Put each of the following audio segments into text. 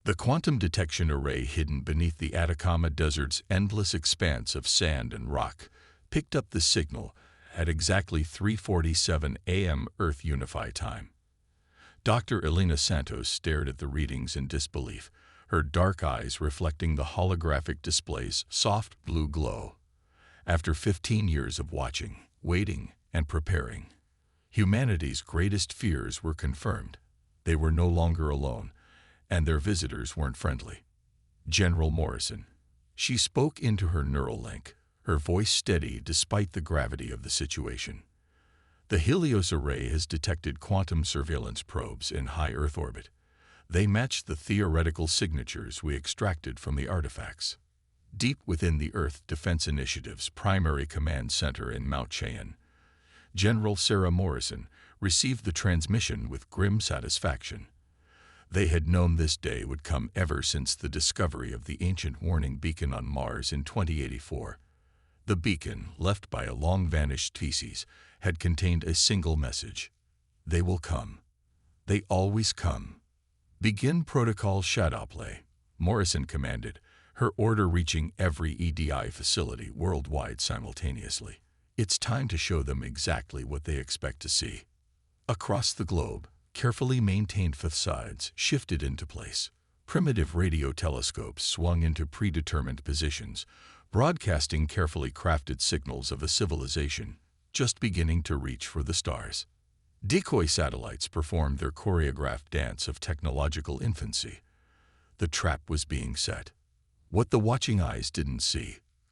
The quantum detection array hidden beneath the Atacama Desert's endless expanse of sand and rock picked up the signal at exactly 3:47 a.m. Earth Unify time. Dr. Elena Santos stared at the readings in disbelief, her dark eyes reflecting the holographic display's soft blue glow. After 15 years of watching, waiting, and preparing, humanity's greatest fears were confirmed. They were no longer alone, and their visitors weren't friendly. General Morrison. She spoke into her neural link, her voice steady despite the gravity of the situation. The Helios array has detected quantum surveillance probes in high Earth orbit. They match the theoretical signatures we extracted from the artifacts. Deep within the Earth Defense Initiative's primary command center in Mount Cheyenne, General Sarah Morrison received the transmission with grim satisfaction. They had known this day would come ever since the discovery of the ancient warning beacon on Mars in 2084. The beacon, left by a long-vanished species, had contained a single message. They will come. They always come. Begin protocol shadowplay, Morrison commanded, her order reaching every EDI facility worldwide simultaneously. It's time to show them exactly what they expect to see. Across the globe, carefully maintained facades shifted into place. Primitive radio telescopes swung into predetermined positions, broadcasting carefully crafted signals of a civilization just beginning to reach for the stars. Decoy satellites performed their choreographed dance of technological infancy. The trap was being set. What the watching eyes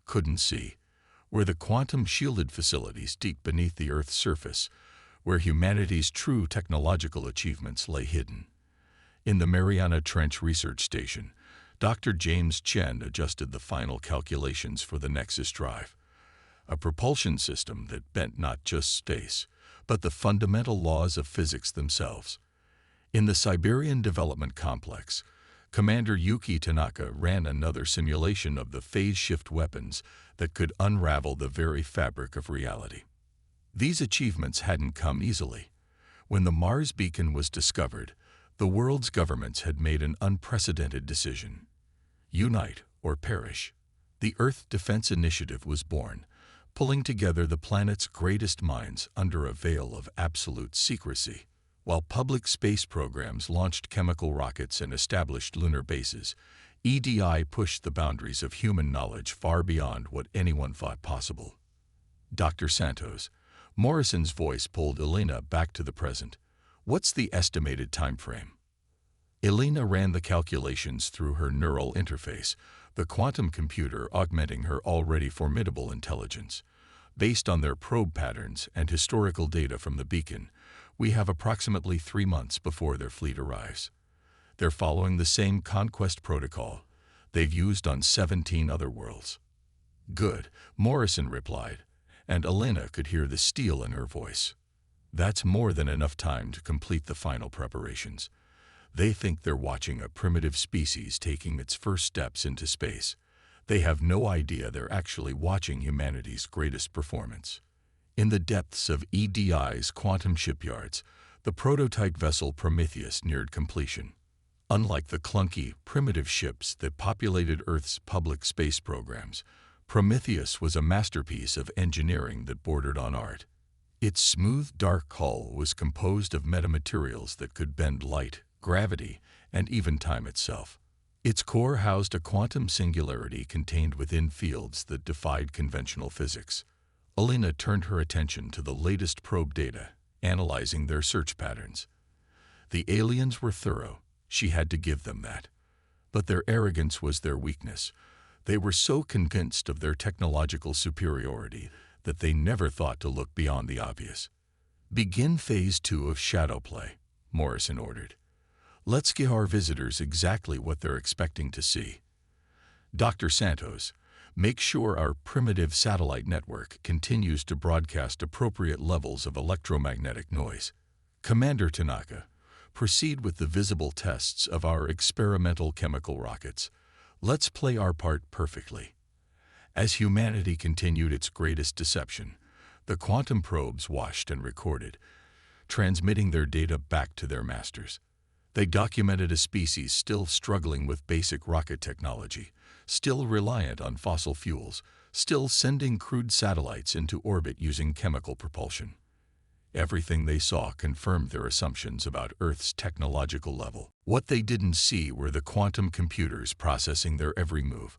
couldn't see, were the quantum-shielded facilities deep beneath the Earth's surface, where humanity's true technological achievements lay hidden. In the Mariana Trench Research Station, Dr. James Chen adjusted the final calculations for the Nexus drive, a propulsion system that bent not just space, but the fundamental laws of physics themselves. In the Siberian Development Complex, Commander Yuki Tanaka ran another simulation of the phase-shift weapons that could unravel the very fabric of reality. These achievements hadn't come easily. When the Mars beacon was discovered, the world's governments had made an unprecedented decision. Unite or perish. The Earth Defense Initiative was born, pulling together the planet's greatest minds under a veil of absolute secrecy. While public space programs launched chemical rockets and established lunar bases, EDI pushed the boundaries of human knowledge far beyond what anyone thought possible. Dr. Santos. Morrison's voice pulled Elena back to the present. What's the estimated time frame? Elena ran the calculations through her neural interface, the quantum computer augmenting her already formidable intelligence. Based on their probe patterns and historical data from the beacon, we have approximately 3 months before their fleet arrives. They're following the same conquest protocol they've used on 17 other worlds. Good, Morrison replied, and Elena could hear the steel in her voice. That's more than enough time to complete the final preparations. They think they're watching a primitive species taking its first steps into space. They have no idea they're actually watching humanity's greatest performance. In the depths of EDI's quantum shipyards, the prototype vessel Prometheus neared completion. Unlike the clunky, primitive ships that populated Earth's public space programs, Prometheus was a masterpiece of engineering that bordered on art. Its smooth, dark hull was composed of metamaterials that could bend light, gravity, and even time itself. Its core housed a quantum singularity contained within fields that defied conventional physics. Elena turned her attention to the latest probe data, analyzing their search patterns. The aliens were thorough, she had to give them that. But their arrogance was their weakness. They were so convinced of their technological superiority that they never thought to look beyond the obvious. Begin Phase 2 of shadow play, Morrison ordered. Let's give our visitors exactly what they're expecting to see. Dr. Santos, make sure our primitive satellite network continues to broadcast appropriate levels of electromagnetic noise. Commander Tanaka, proceed with the visible tests of our experimental chemical rockets. Let's play our part perfectly. As humanity continued its greatest deception, the quantum probes watched and recorded, transmitting their data back to their masters. They documented a species still struggling with basic rocket technology, still reliant on fossil fuels, still sending crude satellites into orbit using chemical propulsion. Everything they saw confirmed their assumptions about Earth's technological level. What they didn't see were the quantum computers processing their every move.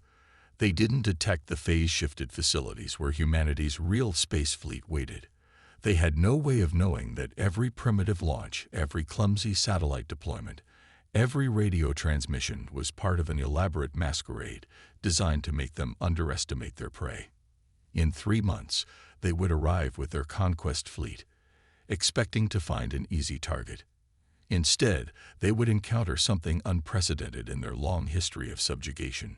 They didn't detect the phase-shifted facilities where humanity's real space fleet waited. They had no way of knowing that every primitive launch, every clumsy satellite deployment, every radio transmission was part of an elaborate masquerade designed to make them underestimate their prey. In 3 months, they would arrive with their conquest fleet, expecting to find an easy target. Instead, they would encounter something unprecedented in their long history of subjugation,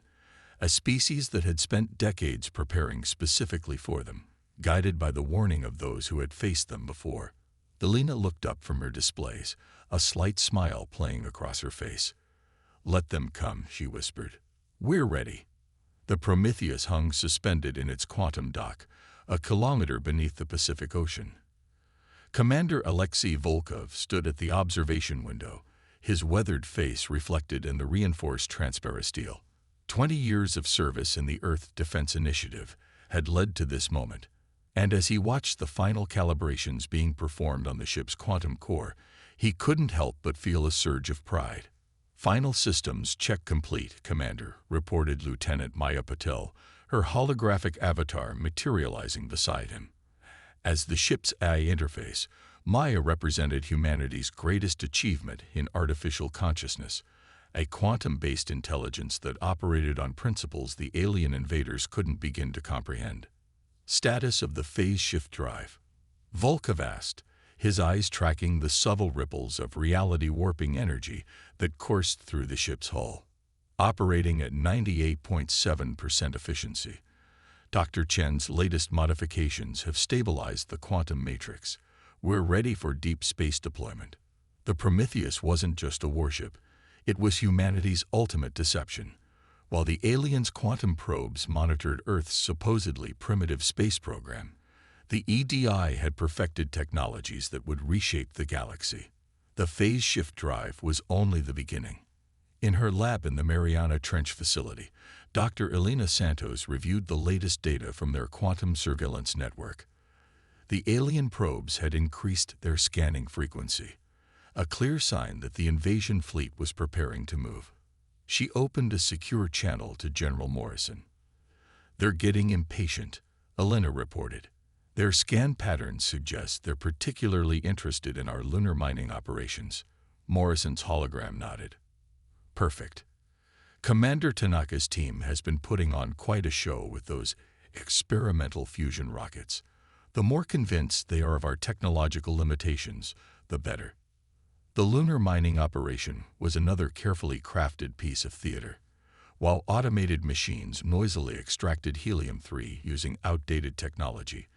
a species that had spent decades preparing specifically for them, guided by the warning of those who had faced them before. Delina looked up from her displays, a slight smile playing across her face. "Let them come," she whispered. "We're ready." The Prometheus hung suspended in its quantum dock, a kilometer beneath the Pacific Ocean. Commander Alexei Volkov stood at the observation window, his weathered face reflected in the reinforced transparent steel. 20 years of service in the Earth Defense Initiative had led to this moment, and as he watched the final calibrations being performed on the ship's quantum core, he couldn't help but feel a surge of pride. "Final systems check complete, Commander," reported Lieutenant Maya Patel, her holographic avatar materializing beside him. As the ship's AI interface, Maya represented humanity's greatest achievement in artificial consciousness, a quantum-based intelligence that operated on principles the alien invaders couldn't begin to comprehend. "Status of the phase shift drive," Volkov asked, his eyes tracking the subtle ripples of reality-warping energy that coursed through the ship's hull. "Operating at 98.7% efficiency. Dr. Chen's latest modifications have stabilized the quantum matrix. We're ready for deep space deployment." The Prometheus wasn't just a warship. It was humanity's ultimate deception. While the aliens' quantum probes monitored Earth's supposedly primitive space program, the EDI had perfected technologies that would reshape the galaxy. The phase shift drive was only the beginning. In her lab in the Mariana Trench facility, Dr. Elena Santos reviewed the latest data from their quantum surveillance network. The alien probes had increased their scanning frequency, a clear sign that the invasion fleet was preparing to move. She opened a secure channel to General Morrison. "They're getting impatient," Elena reported. "Their scan patterns suggest they're particularly interested in our lunar mining operations." Morrison's hologram nodded. "Perfect. Commander Tanaka's team has been putting on quite a show with those experimental fusion rockets. The more convinced they are of our technological limitations, the better." The lunar mining operation was another carefully crafted piece of theater. While automated machines noisily extracted helium-3 using outdated technology,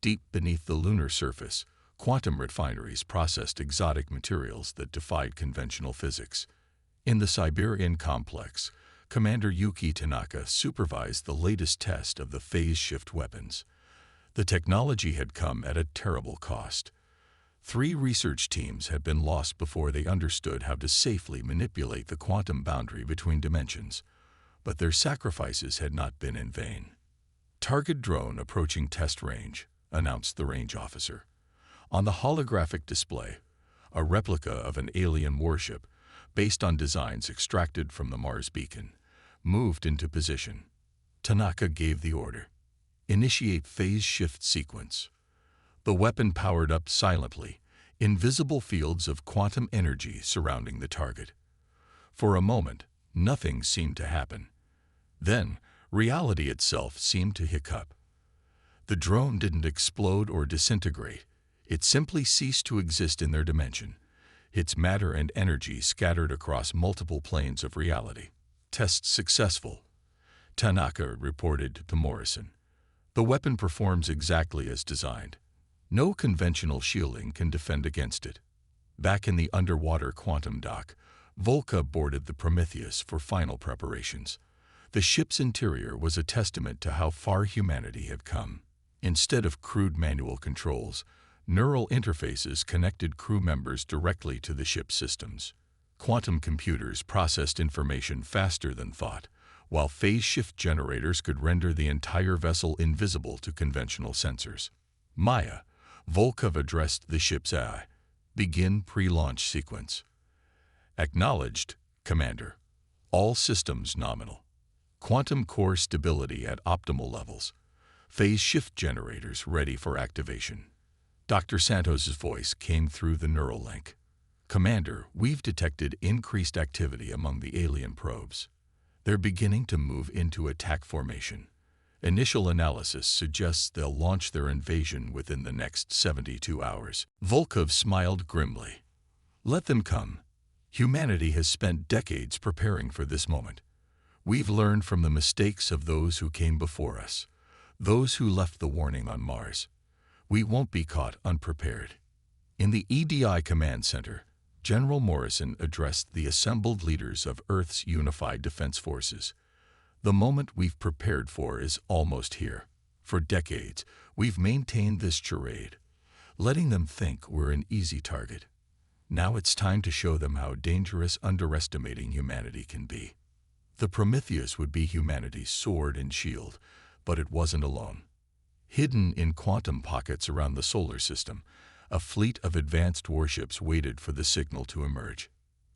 deep beneath the lunar surface, quantum refineries processed exotic materials that defied conventional physics. In the Siberian complex, Commander Yuki Tanaka supervised the latest test of the phase shift weapons. The technology had come at a terrible cost. 3 research teams had been lost before they understood how to safely manipulate the quantum boundary between dimensions, but their sacrifices had not been in vain. "Target drone approaching test range," announced the range officer. On the holographic display, a replica of an alien warship, based on designs extracted from the Mars beacon, moved into position. Tanaka gave the order. "Initiate phase shift sequence." The weapon powered up silently, invisible fields of quantum energy surrounding the target. For a moment, nothing seemed to happen. Then, reality itself seemed to hiccup. The drone didn't explode or disintegrate. It simply ceased to exist in their dimension, its matter and energy scattered across multiple planes of reality. "Test successful," Tanaka reported to Morrison. "The weapon performs exactly as designed. No conventional shielding can defend against it." Back in the underwater quantum dock, Volka boarded the Prometheus for final preparations. The ship's interior was a testament to how far humanity had come. Instead of crude manual controls, neural interfaces connected crew members directly to the ship's systems. Quantum computers processed information faster than thought, while phase shift generators could render the entire vessel invisible to conventional sensors. Maya, Volkov addressed the ship's AI. Begin pre-launch sequence. Acknowledged, Commander. All systems nominal. Quantum core stability at optimal levels. Phase shift generators ready for activation. Dr. Santos's voice came through the neural link. Commander, we've detected increased activity among the alien probes. They're beginning to move into attack formation. Initial analysis suggests they'll launch their invasion within the next 72 hours. Volkov smiled grimly. Let them come. Humanity has spent decades preparing for this moment. We've learned from the mistakes of those who came before us, those who left the warning on Mars. We won't be caught unprepared. In the EDI Command Center, General Morrison addressed the assembled leaders of Earth's unified defense forces. The moment we've prepared for is almost here. For decades, we've maintained this charade, letting them think we're an easy target. Now it's time to show them how dangerous underestimating humanity can be. The Prometheus would be humanity's sword and shield, but it wasn't alone. Hidden in quantum pockets around the solar system, a fleet of advanced warships waited for the signal to emerge.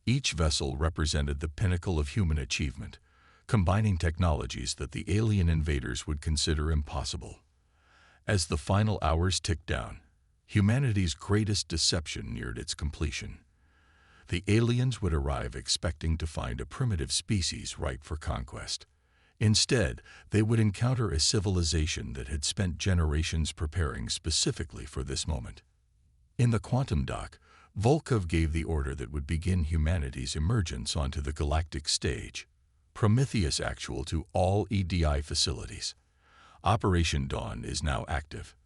Each vessel represented the pinnacle of human achievement, combining technologies that the alien invaders would consider impossible. As the final hours ticked down, humanity's greatest deception neared its completion. The aliens would arrive expecting to find a primitive species ripe for conquest. Instead, they would encounter a civilization that had spent generations preparing specifically for this moment. In the quantum dock, Volkov gave the order that would begin humanity's emergence onto the galactic stage. Prometheus actual to all EDI facilities. Operation Dawn is now active.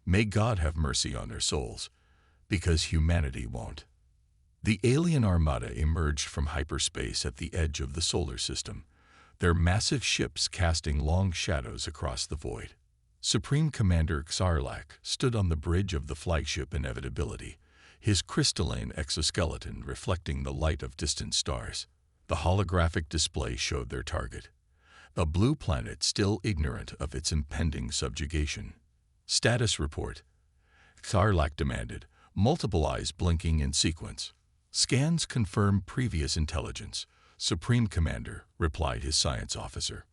May God have mercy on their souls, because humanity won't. The alien armada emerged from hyperspace at the edge of the solar system, their massive ships casting long shadows across the void. Supreme Commander Xarlak stood on the bridge of the flagship Inevitability, his crystalline exoskeleton reflecting the light of distant stars. The holographic display showed their target, a blue planet still ignorant of its impending subjugation. Status report. Xarlak demanded, multiple eyes blinking in sequence. Scans confirm previous intelligence. Supreme Commander, replied his science officer.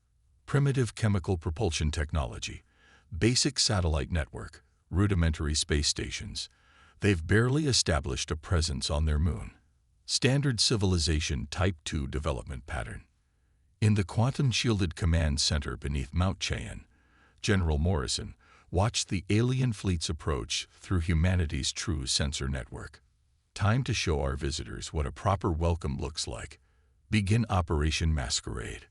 Primitive chemical propulsion technology. Basic satellite network, rudimentary space stations. They've barely established a presence on their moon. Standard civilization Type 2 development pattern. In the quantum-shielded command center beneath Mount Cheyenne, General Morrison watched the alien fleet's approach through humanity's true sensor network. Time to show our visitors what a proper welcome looks like. Begin Operation Masquerade.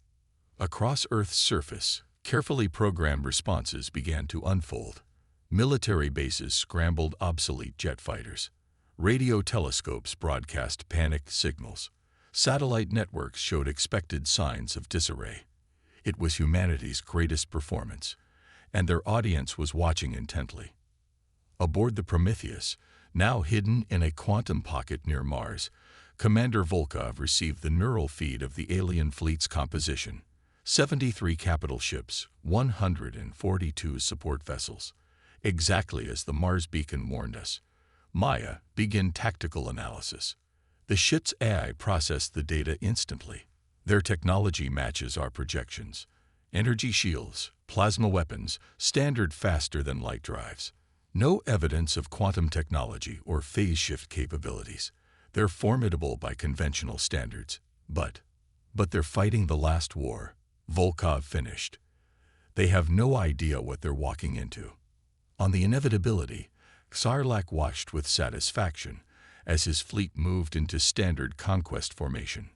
Across Earth's surface, carefully programmed responses began to unfold. Military bases scrambled obsolete jet fighters. Radio telescopes broadcast panicked signals. Satellite networks showed expected signs of disarray. It was humanity's greatest performance, and their audience was watching intently. Aboard the Prometheus, now hidden in a quantum pocket near Mars, Commander Volkov received the neural feed of the alien fleet's composition. 73 capital ships, 142 support vessels. Exactly as the Mars beacon warned us. Maya, begin tactical analysis. The ship's AI processed the data instantly. Their technology matches our projections. Energy shields, plasma weapons, standard faster than light drives. No evidence of quantum technology or phase shift capabilities. They're formidable by conventional standards. But they're fighting the last war. Volkov finished. They have no idea what they're walking into. On the Inevitability, Xarlak watched with satisfaction as his fleet moved into standard conquest formation.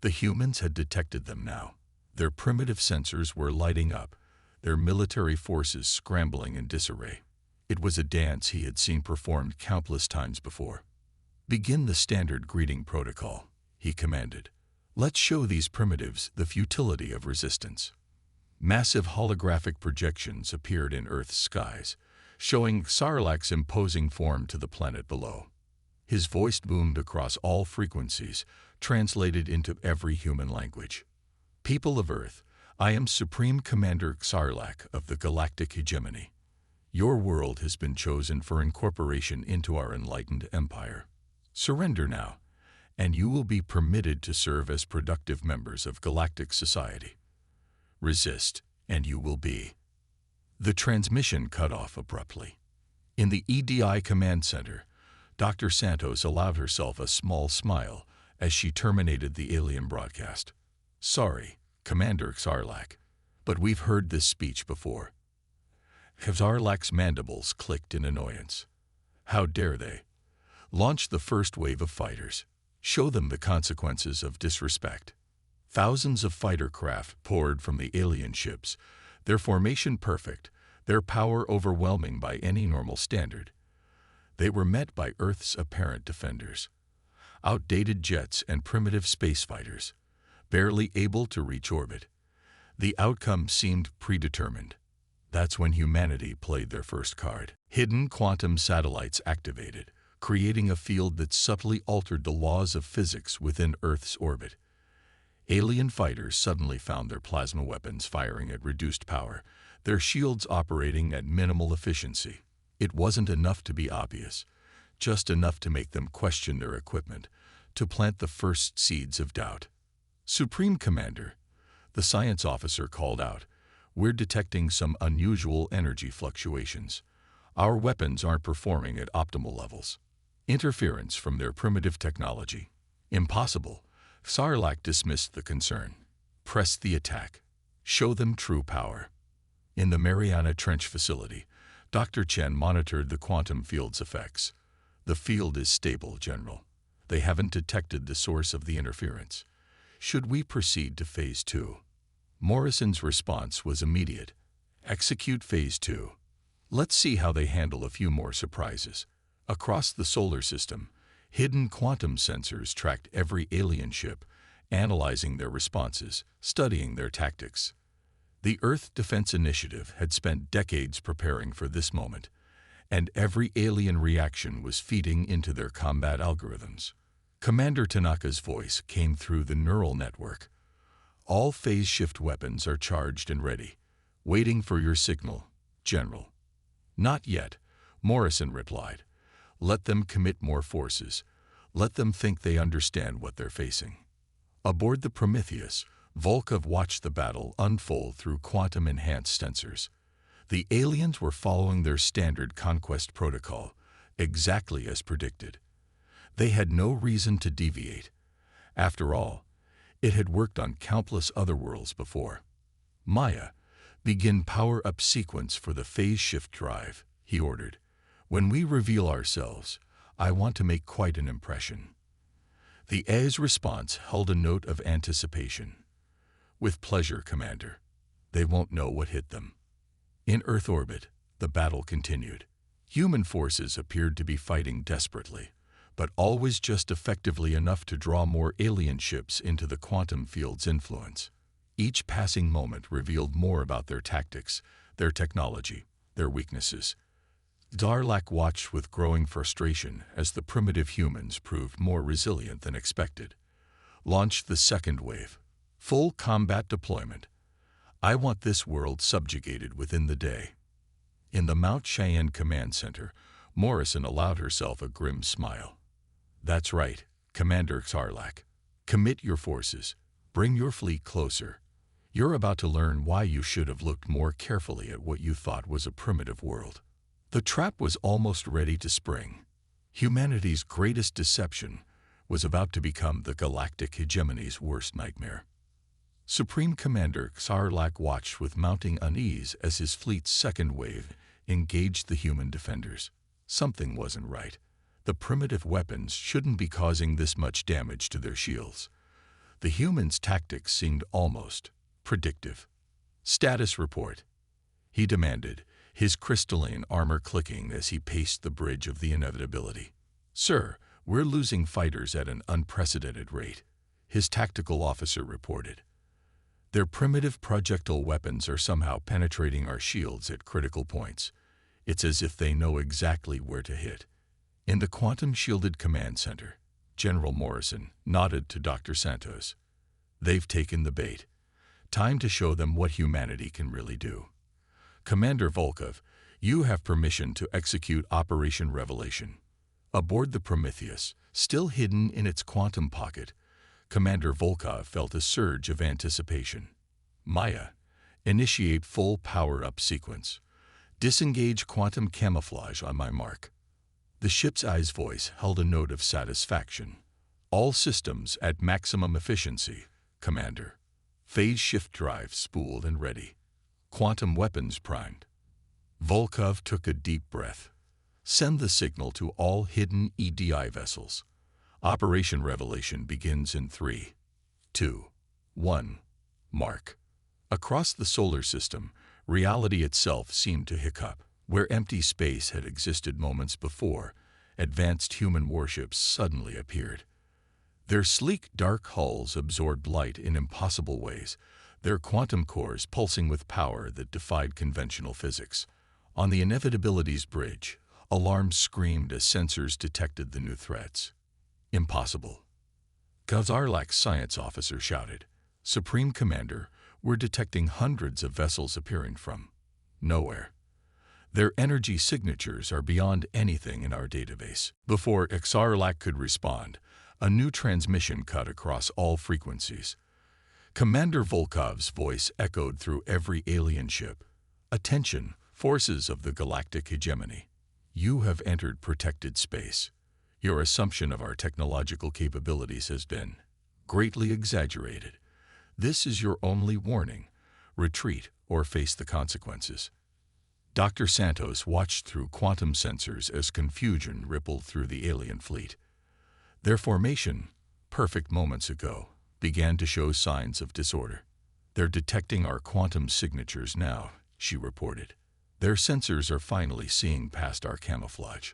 The humans had detected them now. Their primitive sensors were lighting up, their military forces scrambling in disarray. It was a dance he had seen performed countless times before. Begin the standard greeting protocol, he commanded. Let's show these primitives the futility of resistance. Massive holographic projections appeared in Earth's skies, showing Xarlak's imposing form to the planet below. His voice boomed across all frequencies, translated into every human language. People of Earth, I am Supreme Commander Sarlacc of the Galactic Hegemony. Your world has been chosen for incorporation into our enlightened empire. Surrender now, and you will be permitted to serve as productive members of galactic society. Resist, and you will be. The transmission cut off abruptly. In the EDI command center, Dr. Santos allowed herself a small smile as she terminated the alien broadcast. Sorry, Commander Sarlacc, but we've heard this speech before. Sarlacc's mandibles clicked in annoyance. How dare they? Launch the first wave of fighters. Show them the consequences of disrespect. Thousands of fighter craft poured from the alien ships, their formation perfect, their power overwhelming by any normal standard. They were met by Earth's apparent defenders. Outdated jets and primitive space fighters, barely able to reach orbit. The outcome seemed predetermined. That's when humanity played their first card. Hidden quantum satellites activated, creating a field that subtly altered the laws of physics within Earth's orbit. Alien fighters suddenly found their plasma weapons firing at reduced power, their shields operating at minimal efficiency. It wasn't enough to be obvious, just enough to make them question their equipment, to plant the first seeds of doubt. Supreme Commander, the science officer called out, we're detecting some unusual energy fluctuations. Our weapons aren't performing at optimal levels. Interference from their primitive technology. Impossible. Sarlacc dismissed the concern. Press the attack. Show them true power. In the Mariana Trench facility, Dr. Chen monitored the quantum field's effects. The field is stable, General. They haven't detected the source of the interference. Should we proceed to Phase 2? Morrison's response was immediate. Execute Phase 2. Let's see how they handle a few more surprises. Across the solar system, hidden quantum sensors tracked every alien ship, analyzing their responses, studying their tactics. The Earth Defense Initiative had spent decades preparing for this moment, and every alien reaction was feeding into their combat algorithms. Commander Tanaka's voice came through the neural network. All phase shift weapons are charged and ready, waiting for your signal, General. Not yet, Morrison replied. Let them commit more forces. Let them think they understand what they're facing. Aboard the Prometheus, Volkov watched the battle unfold through quantum-enhanced sensors. The aliens were following their standard conquest protocol, exactly as predicted. They had no reason to deviate. After all, it had worked on countless other worlds before. Maya, begin power-up sequence for the phase shift drive, he ordered. When we reveal ourselves, I want to make quite an impression. The A's response held a note of anticipation. With pleasure, Commander. They won't know what hit them. In Earth orbit, the battle continued. Human forces appeared to be fighting desperately, but always just effectively enough to draw more alien ships into the quantum field's influence. Each passing moment revealed more about their tactics, their technology, their weaknesses. Sarlacc watched with growing frustration as the primitive humans proved more resilient than expected. Launched the second wave. Full combat deployment. I want this world subjugated within the day. In the Mount Cheyenne Command Center, Morrison allowed herself a grim smile. That's right, Commander Sarlacc. Commit your forces. Bring your fleet closer. You're about to learn why you should have looked more carefully at what you thought was a primitive world. The trap was almost ready to spring. Humanity's greatest deception was about to become the Galactic Hegemony's worst nightmare. Supreme Commander Sarlacc watched with mounting unease as his fleet's second wave engaged the human defenders. Something wasn't right. The primitive weapons shouldn't be causing this much damage to their shields. The humans' tactics seemed almost predictive. Status report, he demanded, his crystalline armor clicking as he paced the bridge of the inevitability. Sir, we're losing fighters at an unprecedented rate, his tactical officer reported. Their primitive projectile weapons are somehow penetrating our shields at critical points. It's as if they know exactly where to hit. In the quantum-shielded command center, General Morrison nodded to Dr. Santos. They've taken the bait. Time to show them what humanity can really do. Commander Volkov, you have permission to execute Operation Revelation. Aboard the Prometheus, still hidden in its quantum pocket, Commander Volkov felt a surge of anticipation. Maya, initiate full power-up sequence. Disengage quantum camouflage on my mark. The ship's eye's voice held a note of satisfaction. All systems at maximum efficiency, Commander. Phase shift drive spooled and ready. Quantum weapons primed. Volkov took a deep breath. Send the signal to all hidden EDI vessels. Operation Revelation begins in 3, 2, 1. Mark. Across the solar system, reality itself seemed to hiccup. Where empty space had existed moments before, advanced human warships suddenly appeared. Their sleek, dark hulls absorbed light in impossible ways, their quantum cores pulsing with power that defied conventional physics. On the Inevitability's bridge, alarms screamed as sensors detected the new threats. Impossible. Gazarlak's science officer shouted, Supreme Commander, we're detecting hundreds of vessels appearing from nowhere. Their energy signatures are beyond anything in our database. Before Gazarlak could respond, a new transmission cut across all frequencies. Commander Volkov's voice echoed through every alien ship. Attention, forces of the galactic hegemony. You have entered protected space. Your assumption of our technological capabilities has been greatly exaggerated. This is your only warning. Retreat or face the consequences. Dr. Santos watched through quantum sensors as confusion rippled through the alien fleet. Their formation, perfect moments ago, began to show signs of disorder. They're detecting our quantum signatures now, she reported. Their sensors are finally seeing past our camouflage.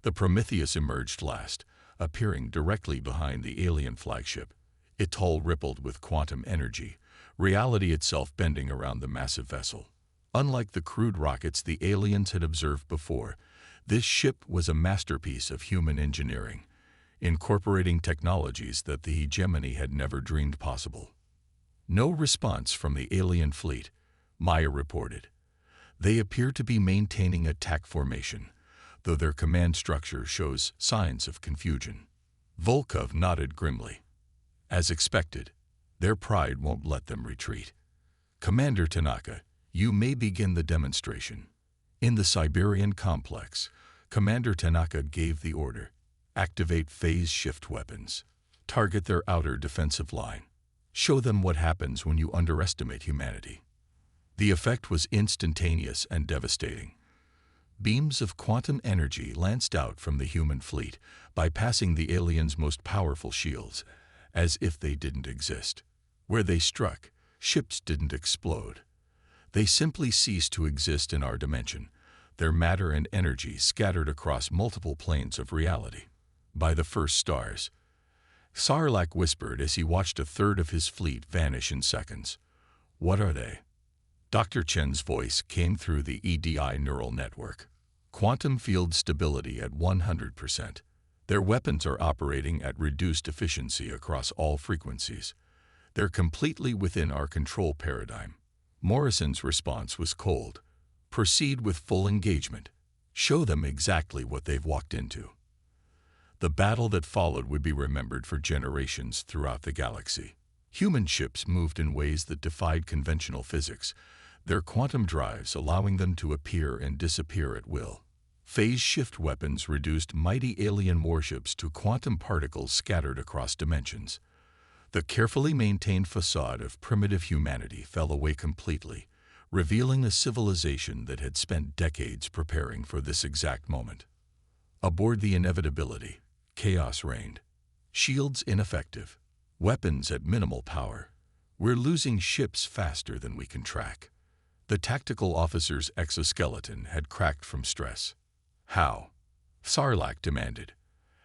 The Prometheus emerged last, appearing directly behind the alien flagship. Its hull rippled with quantum energy, reality itself bending around the massive vessel. Unlike the crude rockets the aliens had observed before, this ship was a masterpiece of human engineering, incorporating technologies that the hegemony had never dreamed possible. No response from the alien fleet, Maya reported. They appear to be maintaining attack formation, though their command structure shows signs of confusion. Volkov nodded grimly. As expected, their pride won't let them retreat. Commander Tanaka, you may begin the demonstration. In the Siberian complex, Commander Tanaka gave the order. Activate phase shift weapons. Target their outer defensive line. Show them what happens when you underestimate humanity. The effect was instantaneous and devastating. Beams of quantum energy lanced out from the human fleet, bypassing the aliens' most powerful shields, as if they didn't exist. Where they struck, ships didn't explode. They simply ceased to exist in our dimension, their matter and energy scattered across multiple planes of reality. By the first stars, Sarlacc whispered as he watched a third of his fleet vanish in seconds. What are they? Dr. Chen's voice came through the EDI neural network. Quantum field stability at 100%. Their weapons are operating at reduced efficiency across all frequencies. They're completely within our control paradigm. Morrison's response was cold. Proceed with full engagement. Show them exactly what they've walked into. The battle that followed would be remembered for generations throughout the galaxy. Human ships moved in ways that defied conventional physics, their quantum drives allowing them to appear and disappear at will. Phase shift weapons reduced mighty alien warships to quantum particles scattered across dimensions. The carefully maintained facade of primitive humanity fell away completely, revealing a civilization that had spent decades preparing for this exact moment. Aboard the Inevitability, chaos reigned. Shields ineffective. Weapons at minimal power. We're losing ships faster than we can track. The tactical officer's exoskeleton had cracked from stress. How? Sarlacc demanded.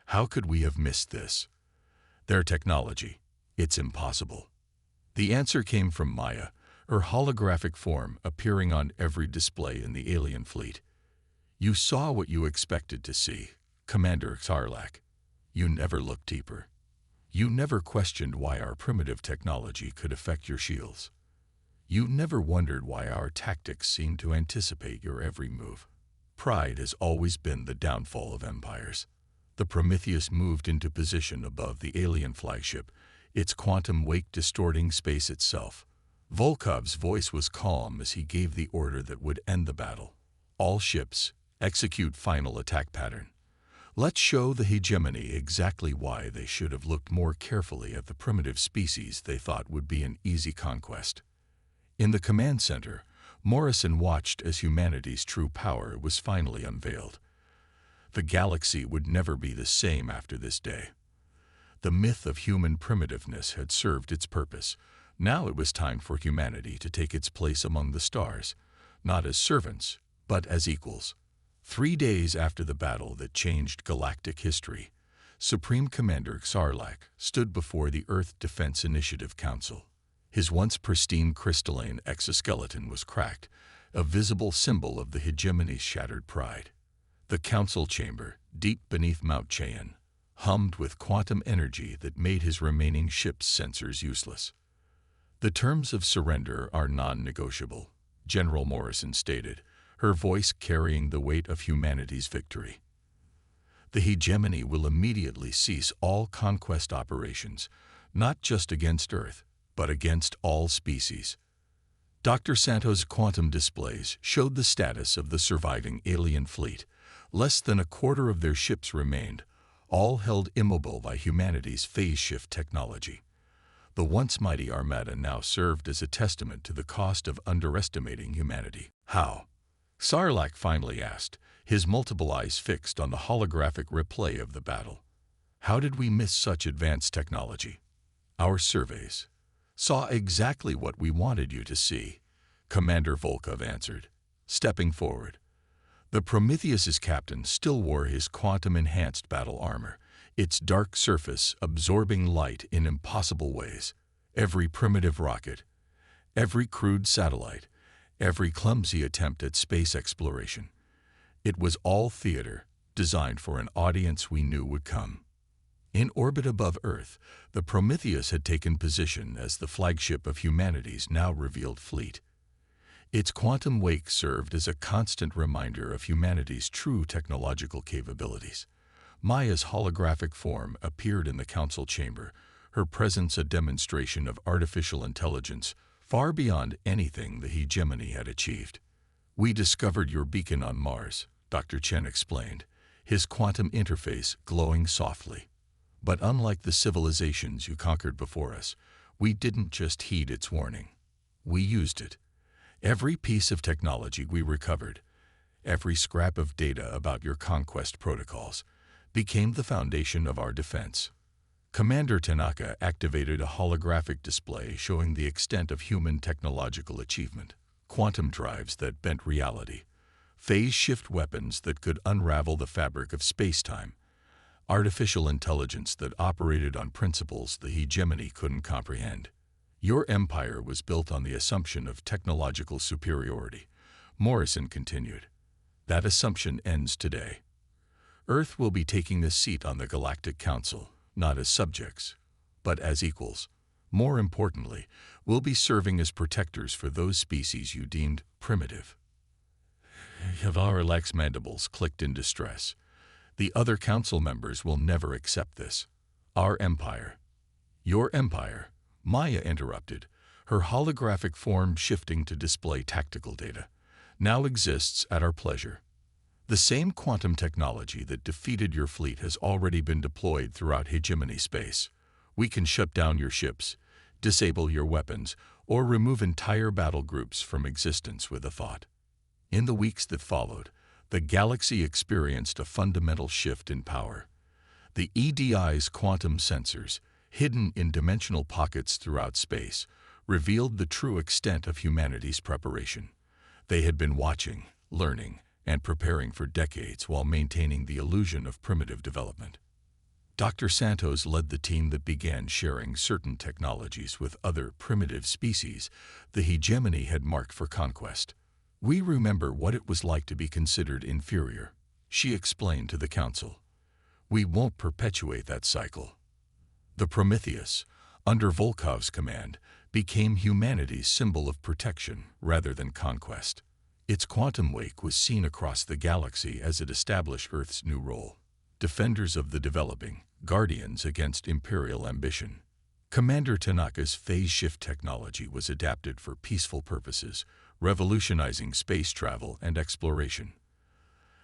How could we have missed this? Their technology. It's impossible. The answer came from Maya, her holographic form appearing on every display in the alien fleet. You saw what you expected to see, Commander Sarlacc. You never looked deeper. You never questioned why our primitive technology could affect your shields. You never wondered why our tactics seemed to anticipate your every move. Pride has always been the downfall of empires. The Prometheus moved into position above the alien flagship, its quantum wake distorting space itself. Volkov's voice was calm as he gave the order that would end the battle. All ships, execute final attack pattern. Let's show the hegemony exactly why they should have looked more carefully at the primitive species they thought would be an easy conquest. In the command center, Morrison watched as humanity's true power was finally unveiled. The galaxy would never be the same after this day. The myth of human primitiveness had served its purpose. Now it was time for humanity to take its place among the stars, not as servants, but as equals. 3 days after the battle that changed galactic history, Supreme Commander Sarlacc stood before the Earth Defense Initiative Council. His once pristine crystalline exoskeleton was cracked, a visible symbol of the hegemony's shattered pride. The council chamber, deep beneath Mount Cheyenne, hummed with quantum energy that made his remaining ship's sensors useless. The terms of surrender are non-negotiable, General Morrison stated, her voice carrying the weight of humanity's victory. The hegemony will immediately cease all conquest operations, not just against Earth, but against all species. Dr. Santos' quantum displays showed the status of the surviving alien fleet. Less than a quarter of their ships remained, all held immobile by humanity's phase shift technology. The once mighty armada now served as a testament to the cost of underestimating humanity. How? Sarlacc finally asked, his multiple eyes fixed on the holographic replay of the battle. How did we miss such advanced technology? Our surveys saw exactly what we wanted you to see, Commander Volkov answered, stepping forward. The Prometheus's captain still wore his quantum-enhanced battle armor, its dark surface absorbing light in impossible ways. Every primitive rocket, every crude satellite, every clumsy attempt at space exploration. It was all theater, designed for an audience we knew would come. In orbit above Earth, the Prometheus had taken position as the flagship of humanity's now revealed fleet. Its quantum wake served as a constant reminder of humanity's true technological capabilities. Maya's holographic form appeared in the council chamber, her presence a demonstration of artificial intelligence far beyond anything the hegemony had achieved. We discovered your beacon on Mars, Dr. Chen explained, his quantum interface glowing softly. But unlike the civilizations you conquered before us, we didn't just heed its warning. We used it. Every piece of technology we recovered, every scrap of data about your conquest protocols, became the foundation of our defense. Commander Tanaka activated a holographic display showing the extent of human technological achievement. Quantum drives that bent reality, phase-shift weapons that could unravel the fabric of space-time, artificial intelligence that operated on principles the hegemony couldn't comprehend. Your empire was built on the assumption of technological superiority, Morrison continued. That assumption ends today. Earth will be taking a seat on the Galactic Council, not as subjects, but as equals. More importantly, we'll be serving as protectors for those species you deemed primitive. Yavaralak's mandibles clicked in distress. The other council members will never accept this. Our empire. Your empire, Maya interrupted, her holographic form shifting to display tactical data, now exists at our pleasure. The same quantum technology that defeated your fleet has already been deployed throughout hegemony space. We can shut down your ships, disable your weapons, or remove entire battle groups from existence with a thought. In the weeks that followed, the galaxy experienced a fundamental shift in power. The EDI's quantum sensors, hidden in dimensional pockets throughout space, revealed the true extent of humanity's preparation. They had been watching, learning, and preparing for decades while maintaining the illusion of primitive development. Dr. Santos led the team that began sharing certain technologies with other primitive species the hegemony had marked for conquest. We remember what it was like to be considered inferior, she explained to the council. We won't perpetuate that cycle. The Prometheus, under Volkov's command, became humanity's symbol of protection rather than conquest. Its quantum wake was seen across the galaxy as it established Earth's new role. Defenders of the developing, guardians against imperial ambition. Commander Tanaka's phase shift technology was adapted for peaceful purposes, revolutionizing space travel and exploration.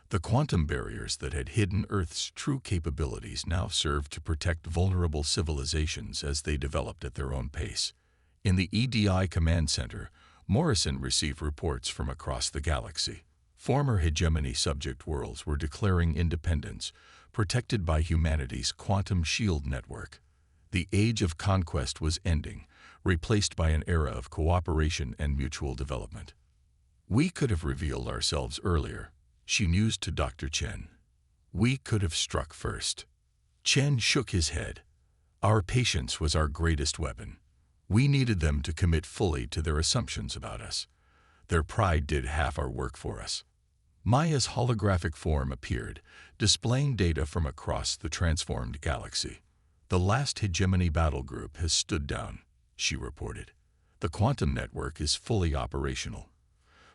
The quantum barriers that had hidden Earth's true capabilities now served to protect vulnerable civilizations as they developed at their own pace. In the EDI Command Center, Morrison received reports from across the galaxy. Former hegemony subject worlds were declaring independence, protected by humanity's quantum shield network. The age of conquest was ending, replaced by an era of cooperation and mutual development. "We could have revealed ourselves earlier," she mused to Dr. Chen. "We could have struck first." Chen shook his head. "Our patience was our greatest weapon. We needed them to commit fully to their assumptions about us. Their pride did half our work for us." Maya's holographic form appeared, displaying data from across the transformed galaxy. "The last hegemony battle group has stood down," she reported. "The quantum network is fully operational.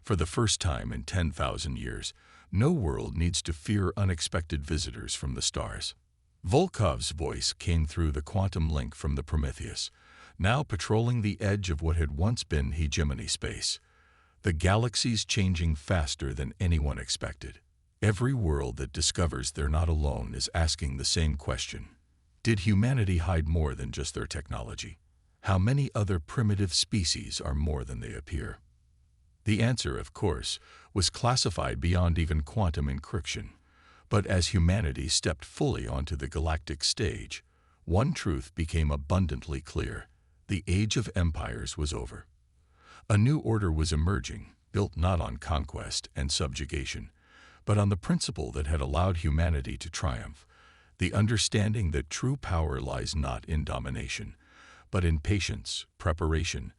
For the first time in 10,000 years, no world needs to fear unexpected visitors from the stars." Volkov's voice came through the quantum link from the Prometheus, now patrolling the edge of what had once been hegemony space. "The galaxy's changing faster than anyone expected. Every world that discovers they're not alone is asking the same question. Did humanity hide more than just their technology? How many other primitive species are more than they appear?" The answer, of course, was classified beyond even quantum encryption. But as humanity stepped fully onto the galactic stage, one truth became abundantly clear: the age of empires was over. A new order was emerging, built not on conquest and subjugation, but on the principle that had allowed humanity to triumph: the understanding that true power lies not in domination, but in patience, preparation,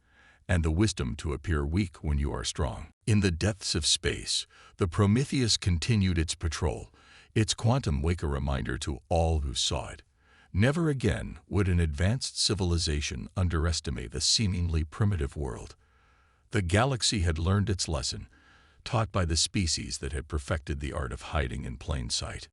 and the wisdom to appear weak when you are strong. In the depths of space, the Prometheus continued its patrol, its quantum wake a reminder to all who saw it. Never again would an advanced civilization underestimate a seemingly primitive world. The galaxy had learned its lesson, taught by the species that had perfected the art of hiding in plain sight.